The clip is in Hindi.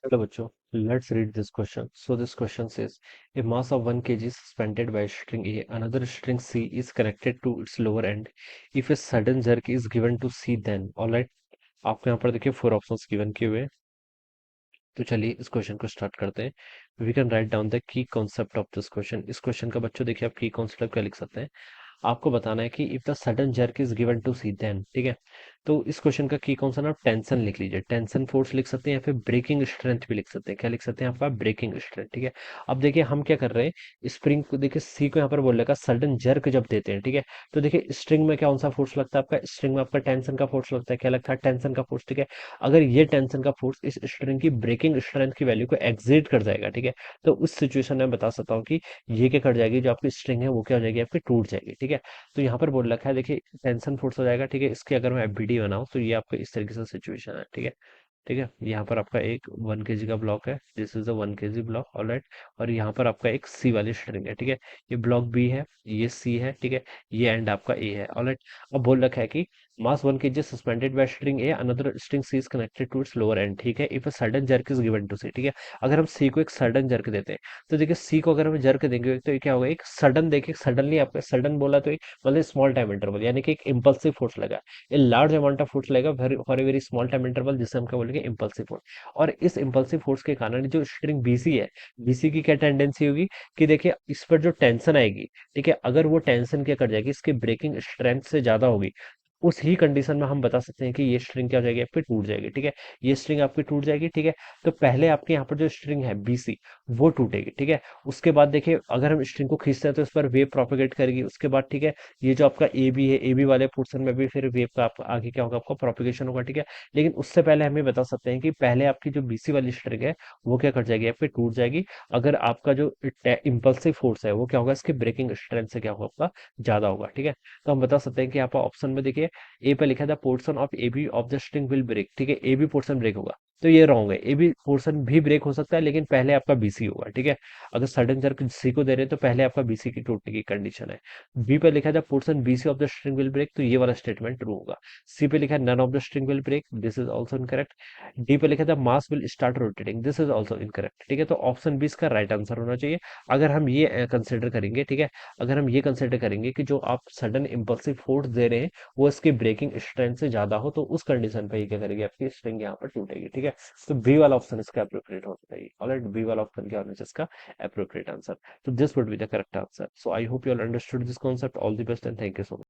Hello बच्चों, let's read this question. So this question says, a mass of 1 kg is suspended by string A, another string C is connected to its lower end. If a sudden jerk is given to C, then alright, आपको यहाँ पर देखिए फोर ऑप्शंस गिवन किए हुए हैं। तो चलिए इस क्वेश्चन को स्टार्ट करते हैं। We can write down the key concept of this question. इस क्वेश्चन का बच्चों देखिए आप की कॉन्सेप्ट क्या लिख सकते हैं। आपको बताना है कि if the sudden jerk is given to C, then ठीक है। तो इस क्वेश्चन का की कौन सा ना, टेंशन लिख लीजिए। टेंशन फोर्स लिख सकते हैं या फिर ब्रेकिंग स्ट्रेंथ भी लिख सकते हैं। क्या लिख सकते हैं आपका, ब्रेकिंग स्ट्रेंथ, ठीक है। अब देखिए हम क्या कर रहे हैं, स्प्रिंग को देखिए सी को यहाँ पर बोल रखा सडन जर्क जब देते हैं, ठीक है। तो देखिए स्ट्रिंग में क्या कौन सा फोर्स लगता है आपका, स्ट्रिंग में आपका टेंशन का फोर्स लगता है। क्या लगता है, टेंशन का फोर्स, ठीक है। अगर ये टेंशन का फोर्स इस स्ट्रिंग की ब्रेकिंग स्ट्रेंथ की वैल्यू को एग्जीड कर जाएगा, ठीक है, तो उस सिचुएशन में बता सकता हूँ कि ये क्या कर जाएगी, जो आपकी स्ट्रिंग है वो क्या हो जाएगी, आपकी टूट जाएगी, ठीक है। तो यहाँ पर बोल रखा है देखिए टेंशन फोर्स हो जाएगा, ठीक है। इसकी अगर मैं एफबीडी बनाऊं तो ये आपको इस तरीके से सिचुएशन है, ठीक है। ठीक है, यहाँ पर आपका एक 1 kg का ब्लॉक है, this is the 1 kg block, alright. और यहाँ पर आपका एक सी वाली स्ट्रिंग है, ठीक है। ये ब्लॉक बी है, ये सी है, ठीक है। ये एंड आपका ए है, ऑलराइट। अब बोल रखा है कि mass 1 kg suspended by string A, another string C is connected to its lower end, ठीक है। If a sudden jerk is given to C, ठीक है। अगर हम सी को एक सडन जर्क देते हैं, तो देखिए सी को अगर हम जर्क देंगे तो ये क्या होगा, एक सडन, देखिए सडनली आपका सडन बोला तो मतलब स्मॉल टाइम इंटरवल, यानी कि एक इंपल्सिव फोर्स लगा, a large amount of force लगेगा for a very small time interval, जिसे हम क्या बोलेंगे, इंपल्सिव फोर्स। और इस इंपल्सिव फोर्स के कारण जो स्ट्रिंग बीसी है, बीसी की क्या टेंडेंसी होगी कि देखिए इस पर जो टेंशन आएगी, ठीक है, अगर वो टेंशन क्या कर जाएगी, इसकी ब्रेकिंग स्ट्रेंथ से ज्यादा होगी, उस ही कंडीशन में हम बता सकते हैं कि ये स्ट्रिंग क्या हो जाएगी, आपकी टूट जाएगी, ठीक है। ये स्ट्रिंग आपकी टूट जाएगी, ठीक है। तो पहले आपके यहाँ पर जो स्ट्रिंग है बीसी, वो टूटेगी, ठीक है। उसके बाद देखिए अगर हम स्ट्रिंग को खींचते हैं तो इस पर वेव प्रोपेगेट करेगी, उसके बाद ठीक है, ये जो आपका ए बी है, ए बी वाले पोर्शन में भी फिर वेव का आगे क्या होगा, आपका प्रोपेगेशन होगा, ठीक है। लेकिन उससे पहले हमें बता सकते हैं कि पहले आपकी जो बीसी वाली स्ट्रिंग है वो क्या कर जाएगी, आपकी टूट जाएगी। अगर आपका जो इंपल्सिव फोर्स है वो क्या होगा, इसकी ब्रेकिंग स्ट्रेंथ से क्या होगा, आपका ज्यादा होगा, ठीक है। तो हम बता सकते हैं कि आपका ऑप्शन में देखिए ए पे लिखा था portion of A B of the string will break, ठीक है, ए बी पोर्शन ब्रेक होगा। तो ये रॉन्ग है, ए बी पोर्शन भी ब्रेक हो सकता है लेकिन पहले आपका बीसी होगा, ठीक है। अगर सडन जर्क सी को दे रहे हैं तो पहले आपका बीसी की टूटने की कंडीशन है। बी पे लिखा था portion BC of the string will break, तो ये वाला स्टेटमेंट ट्रू होगा। सी पे लिखा है none of the string will break, this is also incorrect. D पे लिखा था mass will start rotating, this is also incorrect, ठीक है। तो ऑप्शन बी इसका राइट आंसर होना चाहिए। अगर हम ये कंसिडर करेंगे, ठीक है, अगर हम ये कंसिडर करेंगे कि जो आप सडन इंपल्सिव फोर्स दे रहे हैं वो इसकी ब्रेकिंग स्ट्रेंथ से ज्यादा हो, तो उस कंडीशन पे ये क्या करेगी, आपकी स्ट्रिंग यहाँ पर टूटेगी, ठीक है। तो बी वाला ऑप्शन इसका अप्रोप्रिएट होना चाहिए, ऑलराइट। बी वाला ऑप्शन क्या होना चाहिए इसका appropriate answer. So this would be the correct answer. So I hope you all understood this concept. All the best and thank you so much.